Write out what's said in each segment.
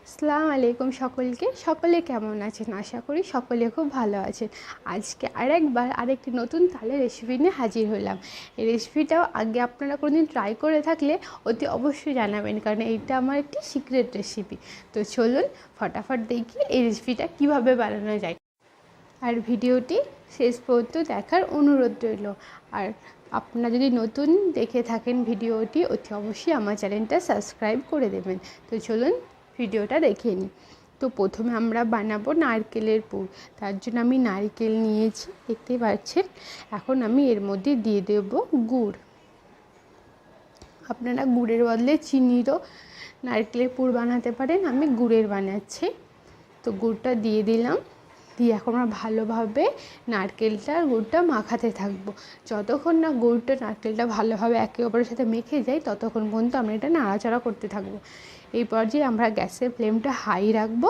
আসসালামু আলাইকুম সকলকে। সকলে কেমন আছেন? আশা করি সকলে খুব ভালো আছেন। আজকে আরেকটি নতুন তালের রেসিপি নিয়ে হাজির হলাম। এই রেসিপিটাও আগে আপনারা কোনোদিন ট্রাই করে থাকলে অতি অবশ্যই জানাবেন, কারণ এইটা আমার একটি সিক্রেট রেসিপি। তো চলুন ফটাফট দেখি এই রেসিপিটা কীভাবে বানানো যায়। আর ভিডিওটি শেষ পর্যন্ত দেখার অনুরোধ রইল। আর আপনারা যদি নতুন দেখে থাকেন ভিডিওটি, অতি অবশ্যই আমার চ্যানেলটা সাবস্ক্রাইব করে দেবেন। তো চলুন ভিডিওটা দেখে নিই। তো প্রথমে আমরা বানাবো নারকেলের পুর। তার জন্য আমি নারকেল নিয়েছি, দেখতেই পাচ্ছেন। এখন আমি এর মধ্যে দিয়ে দেব গুড়। আপনারা গুড়ের বদলে চিনিরও নারকেলের পুর বানাতে পারেন, আমি গুড়ের বানাচ্ছি। তো গুড়টা দিয়ে দিলাম, দিয়ে এখন আমরা ভালোভাবে নারকেলটা আর গুড়টা মাখাতে থাকবো। যতক্ষণ না গুড়টা নারকেলটা ভালোভাবে একে অপরের সাথে মেখে যায় ততক্ষণ পর্যন্ত আমরা এটা নাড়াচাড়া করতে থাকবো। এই পর্যায়ে আমরা গ্যাসের ফ্লেমটা হাই রাখবো,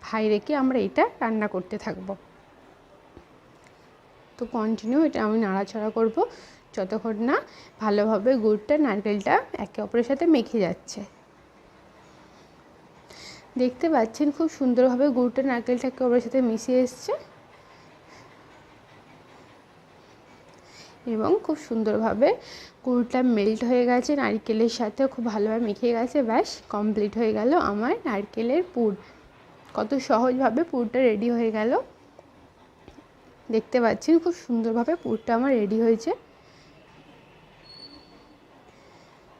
হাই রেখে আমরা এটা রান্না করতে থাকবো। তো কন্টিনিউ এটা আমি নাড়াচাড়া করব যতক্ষণ না ভালোভাবে গুড়টা নারকেলটা একে অপরের সাথে মেখে যাচ্ছে। দেখতে পাচ্ছেন খুব সুন্দরভাবে গুড়টা নারকেলটা একে অপরের সাথে মিশে এসছে এবং খুব সুন্দরভাবে গুড়টা মেল্ট হয়ে গেছে, নারকেলের সাথে খুব ভালোভাবে মেখে গেছে। ব্যাস কমপ্লিট হয়ে গেল আমার নারকেলের পুর। কত সহজভাবে পুরটা রেডি হয়ে গেল। দেখতে পাচ্ছেন খুব সুন্দরভাবে পুরটা আমার রেডি হয়েছে।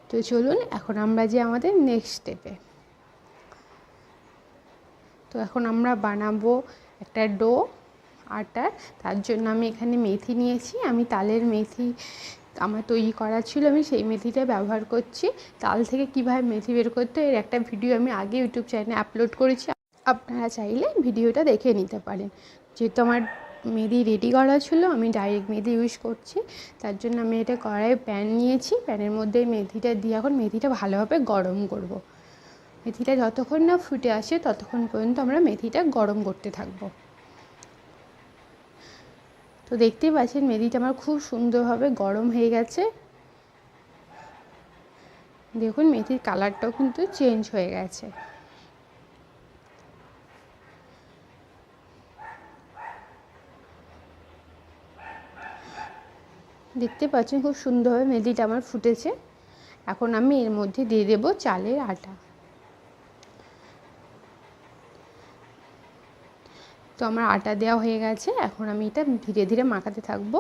তো চলুন এখন আমরা যে আমাদের নেক্সট স্টেপে। তো এখন আমরা বানাবো একটা ডো আটার। তার জন্য আমি এখানে মেথি নিয়েছি, আমি তালের মেথি আমার তৈরি করা ছিল, আমি সেই মেথিটা ব্যবহার করছি। তাল থেকে কীভাবে মেথি বের করতে এর একটা ভিডিও আমি আগে ইউটিউব চ্যানেলে আপলোড করেছি, আপনারা চাইলে ভিডিওটা দেখে নিতে পারেন। যেহেতু আমার মেথি রেডি করা ছিল, আমি ডাইরেক্ট মেথি ইউজ করছি। তার জন্য আমি এটা কড়াই প্যান নিয়েছি, প্যানের মধ্যে মেথিটা দিয়ে এখন মেথিটা ভালোভাবে গরম করব। মেথিটা যতক্ষণ না ফুটে আসে ততক্ষণ পর্যন্ত আমরা মেথিটা গরম করতে থাকবো। তো দেখতেই পাচ্ছেন মেথিটা আমার খুব সুন্দরভাবে গরম হয়ে গেছে। দেখুন মেথির কালারটাও কিন্তু চেঞ্জ হয়ে গেছে। দেখতে পাচ্ছেন খুব সুন্দরভাবে মেথিটা আমার ফুটেছে। এখন আমি এর মধ্যে দিয়ে দেব চালের আটা। তো আমার আটা দেওয়া হয়ে গেছে, এখন আমি এটা ধীরে ধীরে মাখাতে থাকবো।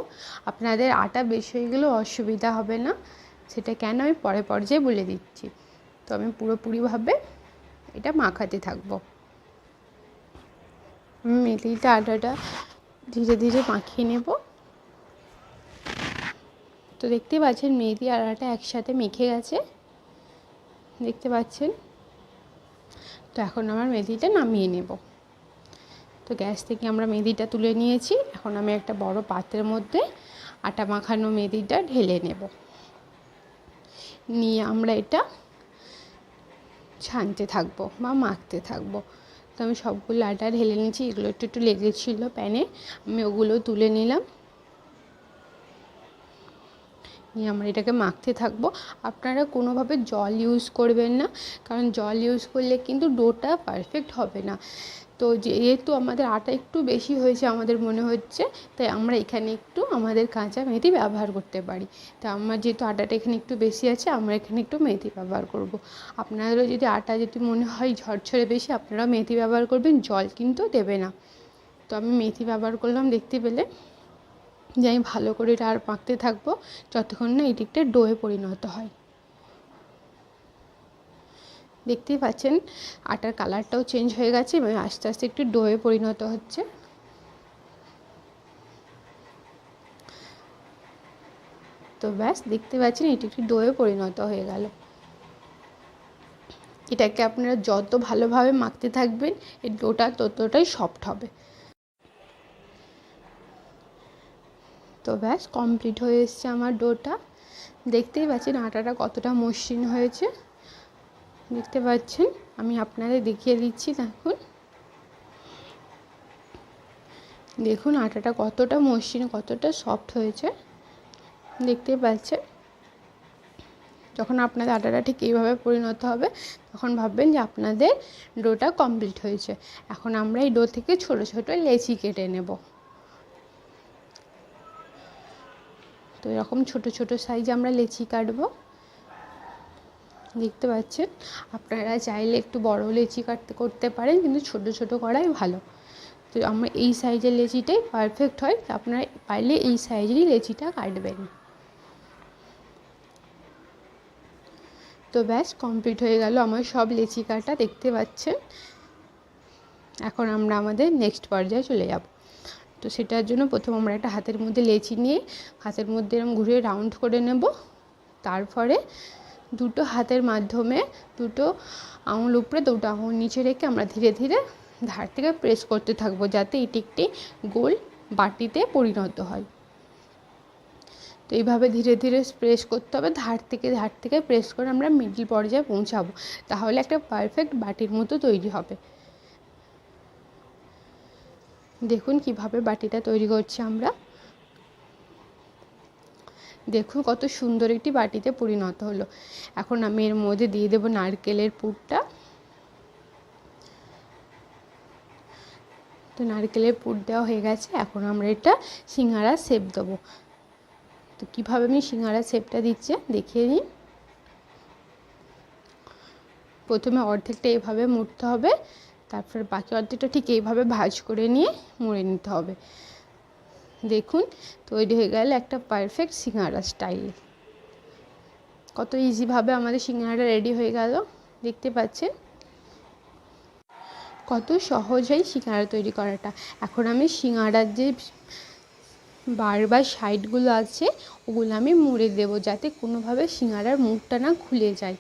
আপনাদের আটা বেশি হয়ে গেলেও অসুবিধা হবে না, সেটা কেন আমি পরে পর্যায়ে বলে দিচ্ছি। তো আমি পুরোপুরিভাবে এটা মাখাতে থাকবো। আমি মেথিটা আটাটা ধীরে ধীরে মাখিয়ে নেব। তো দেখতে পাচ্ছেন মেথি আর আটা একসাথে মেখে গেছে, দেখতে পাচ্ছেন। তো এখন আমার মেথিটা নামিয়ে নেব। তো গ্যাস থেকে আমরা মেথিটা তুলে নিয়েছি, এখন আমি একটা বড় পাত্রের মধ্যে আটা মাখানো মেথিটা ঢেলে নেব। নিয়ে আমরা এটা ছানতে থাকবো বা মাখতে থাকবো। তো আমি সবগুলো আটা ঢেলে নিয়েছি, এগুলো একটু একটু লেগেছিলো প্যানে, আমি ওগুলো তুলে নিলাম। নিয়ে আমরা এটাকে মাখতে থাকবো। আপনারা কোনোভাবে জল ইউজ করবেন না, কারণ জল ইউজ করলে কিন্তু ডোটা পারফেক্ট হবে না। তো যেহেতু আমাদের আটা একটু বেশি হয়েছে আমাদের মনে হচ্ছে, তাই আমরা এখানে একটু আমাদের কাঁচা মেথি ব্যবহার করতে পারি। তো আমার যেহেতু আটাটা এখানে একটু বেশি আছে, আমরা এখানে একটু মেথি ব্যবহার করব। আপনাদেরও যদি আটা যদি মনে হয় ঝরঝরে বেশি, আপনারাও মেথি ব্যবহার করবেন, জল কিন্তু দেবে না। তো আমি মেথি ব্যবহার করলাম, দেখতে পেলে যে আমি ভালো করে এটা আর মাখতে থাকবো যতক্ষণ না এই দিকটা ডোয়ে পরিণত হয়। দেখতেই পাচ্ছেন আটার কালারটাও চেঞ্জ হয়ে গেছে এবং আস্তে আস্তে একটু ডোয়ে পরিণত হচ্ছে। তো ব্যাস দেখতে পাচ্ছেন এটি একটি ডোয়ে পরিণত হয়ে গেল। এটাকে আপনারা যত ভালোভাবে মাখতে থাকবেন এই ডোটা ততটাই সফট হবে। তো ব্যাস কমপ্লিট হয়ে এসছে আমার ডোটা। দেখতেই পাচ্ছেন আটাটা কতটা মসৃণ হয়েছে, দেখতে পাচ্ছেন। আমি আপনাদের দেখিয়ে দিচ্ছি, দেখুন দেখুন আটাটা কতটা মসৃণ কতটা সফট হয়েছে, দেখতেই পাচ্ছেন। যখন আপনাদের আটাটা ঠিক এইভাবে পরিণত হবে তখন ভাববেন যে আপনাদের ডোটা কমপ্লিট হয়েছে। এখন আমরা এই ডো থেকে ছোট ছোট লেচি কেটে নেব। তো এরকম ছোট ছোট সাইজে আমরা লেচি কাটবো। দেখতে পাচ্ছেন, আপনারা চাইলে একটু বড় লেচি করতে পারেন, কিন্তু ছোট ছোট করাই ভালো। তো আমরা এই সাইজের লেচিটাই পারফেক্ট হয়, আপনারা পারলে এই সাইজেরই লেচিটা কাটবেন। তো ব্যাস কমপ্লিট হয়ে গেল আমার সব লেচি কাটা, দেখতে পাচ্ছেন। এখন আমরা আমাদের নেক্সট পর্যায়ে চলে যাব। তো সেটার জন্য প্রথম আমরা একটা হাতের মধ্যে লেচি নিয়ে হাতের মধ্যে এরকম ঘুরে রাউন্ড করে নেব। তারপরে দুটো হাতের মাধ্যমে দুটো আঙুল উপরে দুটো আঙুল নিচে রেখে আমরা ধীরে ধীরে ধার থেকে প্রেস করতে থাকবো, যাতে এটি একটি গোল বাটিতে পরিণত হয়। তো এইভাবে ধীরে ধীরে প্রেস করতে হবে, ধার থেকে প্রেস করে আমরা মিডল পর্যায়ে পৌঁছাবো, তাহলে একটা পারফেক্ট বাটির মতো তৈরি হবে। দেখুন কিভাবে বাটিটা তৈরি করছি আমরা। দেখুন কত সুন্দর একটি বাটিতে পরিণত হলো। এখন আমি এর মধ্যে দিয়ে দেবো নারকেলের পুরটা। তো নারকেলের পুর দেওয়া হয়ে গেছে, এখন আমরা এটা সিঙ্গারা শেপ দেবো। তো কীভাবে আমি সিঙ্গারা শেপটা দিচ্ছি দেখিয়ে নিই। প্রথমে অর্ধেকটা এইভাবে মুড়তে হবে, তারপর বাকি অর্ধেকটা ঠিক এইভাবে ভাঁজ করে নিয়ে মুড়ে নিতে হবে। দেখুন তৈরি হয়ে গেল একটা পারফেক্ট সিঙ্গারা স্টাইল। কত ইজিভাবে আমাদের সিঙ্গারাটা রেডি হয়ে গেল, দেখতে পাচ্ছেন কত সহজ হয় সিঙ্গারা তৈরি করাটা। এখন আমি সিঙ্গারার যে বারবার সাইডগুলো আছে ওগুলো আমি মুড়ে দেবো, যাতে কোনোভাবে সিঙ্গারার মুখটা না খুলে যায়।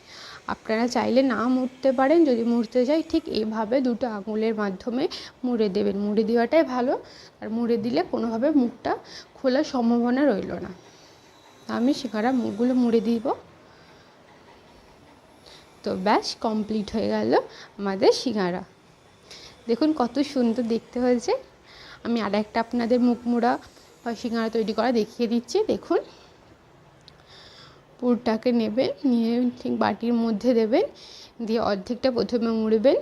আপনারা চাইলে না মুড়তে পারেন, যদি মুড়তে চাই ঠিক এইভাবে দুটো আঙুলের মাধ্যমে মুড়ে দেবেন। মুড়ে দেওয়াটাই ভালো, আর মুড়ে দিলে কোনোভাবে মুখটা খোলার সম্ভাবনা রইল না। আমি সিঙ্গারা মুখগুলো মুড়ে দিব। তো ব্যাস কমপ্লিট হয়ে গেল আমাদের সিঙ্গারা। দেখুন কত সুন্দর দেখতে হয়েছে। আমি আর একটা আপনাদের মুখ মোড়া বা সিঙ্গারা তৈরি করা দেখিয়ে দিচ্ছি। দেখুন পুরটাকে নেবেন, নিয়ে ঠিক বাটির মধ্যে দেবেন, দিয়ে অর্ধেকটা প্রথমে মুড়বেন।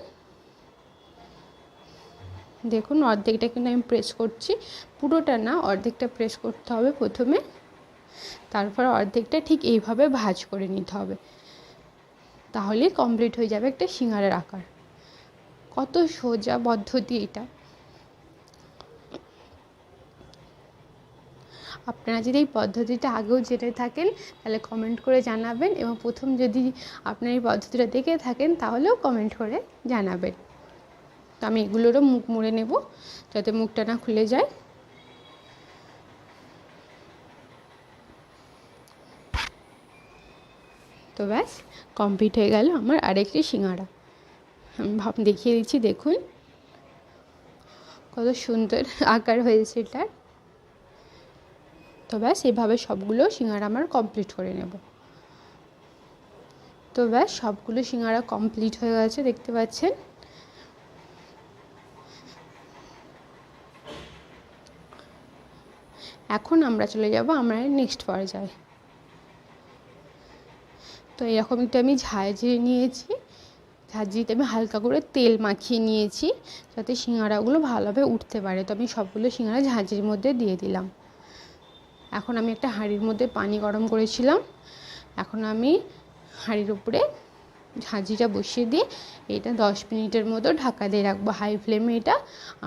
দেখুন অর্ধেকটা কিন্তু আমি প্রেস করছি, পুরোটা না, অর্ধেকটা প্রেস করতে হবে প্রথমে, তারপর অর্ধেকটা ঠিক এইভাবে ভাঁজ করে নিতে হবে, তাহলে কমপ্লিট হয়ে যাবে একটা সিঙ্গারার আকার। কত সোজা পদ্ধতি এটা। আপনারা যদি এই পদ্ধতিটা আগেও জেনে থাকেন তাহলে কমেন্ট করে জানাবেন, এবং প্রথম যদি আপনারা এই পদ্ধতিটা দেখে থাকেন তাহলেও কমেন্ট করে জানাবেন। তো আমি এগুলোরও মুখ মুড়ে নেব, যাতে মুখটা না খুলে যায়। তো ব্যাস কমপ্লিট হয়ে গেল আমার আরেকটি সিঙ্গারা। আমি দেখিয়ে দিচ্ছি, দেখুন কত সুন্দর আকার হয়েছে এটার। তো ব্যাস এভাবে সবগুলো সিঙ্গারা আমার কমপ্লিট করে নেব। তো ব্যাস সবগুলো সিঙ্গারা কমপ্লিট হয়ে গেছে, দেখতে পাচ্ছেন। এখন আমরা চলে যাব আমরা নেক্সট পর্যায়ে। তো এরকম একটা আমি ঝাঁঝরি নিয়েছি, ঝাঁঝরিতে আমি হালকা করে তেল মাখিয়ে নিয়েছি, যাতে সিঙ্গারাগুলো ভালোভাবে উঠতে পারে। তো আমি সবগুলো সিঙ্গারা ঝাঁঝরির মধ্যে দিয়ে দিলাম। এখন আমি একটা হাঁড়ির মধ্যে পানি গরম করেছিলাম, এখন আমি হাঁড়ির উপরে ঝাঁঝরিটা বসিয়ে দিয়ে এটা 10 মিনিটের মতো ঢাকা দিয়ে রাখবো, হাই ফ্লেমে এটা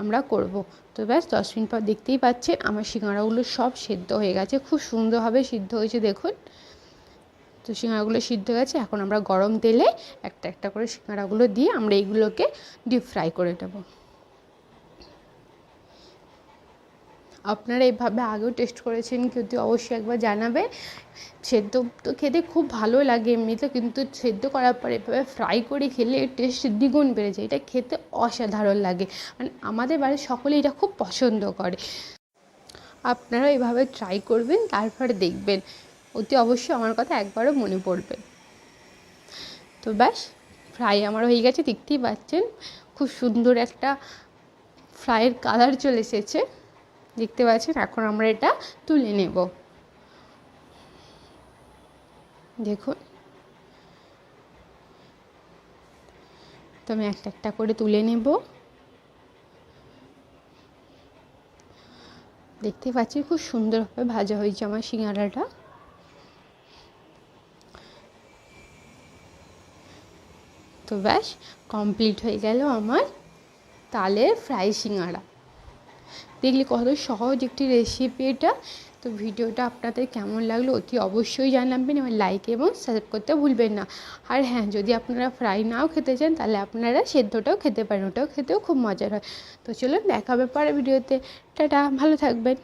আমরা করব। তো ব্যাস 10 মিনিট পর দেখতেই পাচ্ছেন আমার সিঙ্গারাগুলো সব সেদ্ধ হয়ে গেছে, খুব সুন্দরভাবে সিদ্ধ হয়েছে দেখুন। তো সিঙ্গারাগুলো সিদ্ধ হয়ে গেছে, এখন আমরা গরম তেলে একটা একটা করে সিঙ্গারাগুলো দিয়ে আমরা এইগুলোকে ডিপ ফ্রাই করে নেব। আপনারা এইভাবে আগেও টেস্ট করেছেন কিন্তু অবশ্যই একবার জানাবেন। সেদ্ধ তো খেতে খুব ভালো লাগে এমনিতে, কিন্তু সেদ্ধ করার পর এভাবে ফ্রাই করে খেলে এর টেস্ট দ্বিগুণ বেড়ে যায়। এটা খেতে অসাধারণ লাগে, মানে আমাদের বাড়ির সকলেই এটা খুব পছন্দ করে। আপনারা এভাবে ট্রাই করবেন, তারপরে দেখবেন অতি অবশ্যই আমার কথা একবারও মনে পড়বে। তো ব্যাস ফ্রাই আমার হয়ে গেছে, দেখতেই পাচ্ছেন খুব সুন্দর একটা ফ্রাইয়ের কালার চলে এসেছে, দেখতে পাচ্ছেন। এখন আমরা এটা তুলে নেব। দেখুন তো আমি একটা একটা করে তুলে নেব। দেখতে পাচ্ছি খুব সুন্দরভাবে ভাজা হয়েছে আমার সিঙ্গারাটা। তো ব্যাস কমপ্লিট হয়ে গেল আমার তালের ফ্রাই সিঙ্গারা। দেখলে কত সহজ একটি রেসিপি এটা। তো ভিডিওটা আপনাদের কেমন লাগলো অতি অবশ্যই জানাবেন এবং লাইক এবং সাবস্ক্রাইব করতে ভুলবেন না। আর হ্যাঁ, যদি আপনারা ফ্রাই নাও খেতে চান তাহলে আপনারা সেদ্ধটাও খেতে পারেন, ওটাও খেতেও খুব মজার হয়। তো চলুন দেখা হবে পরের ভিডিওতে। টাটা, ভালো থাকবেন।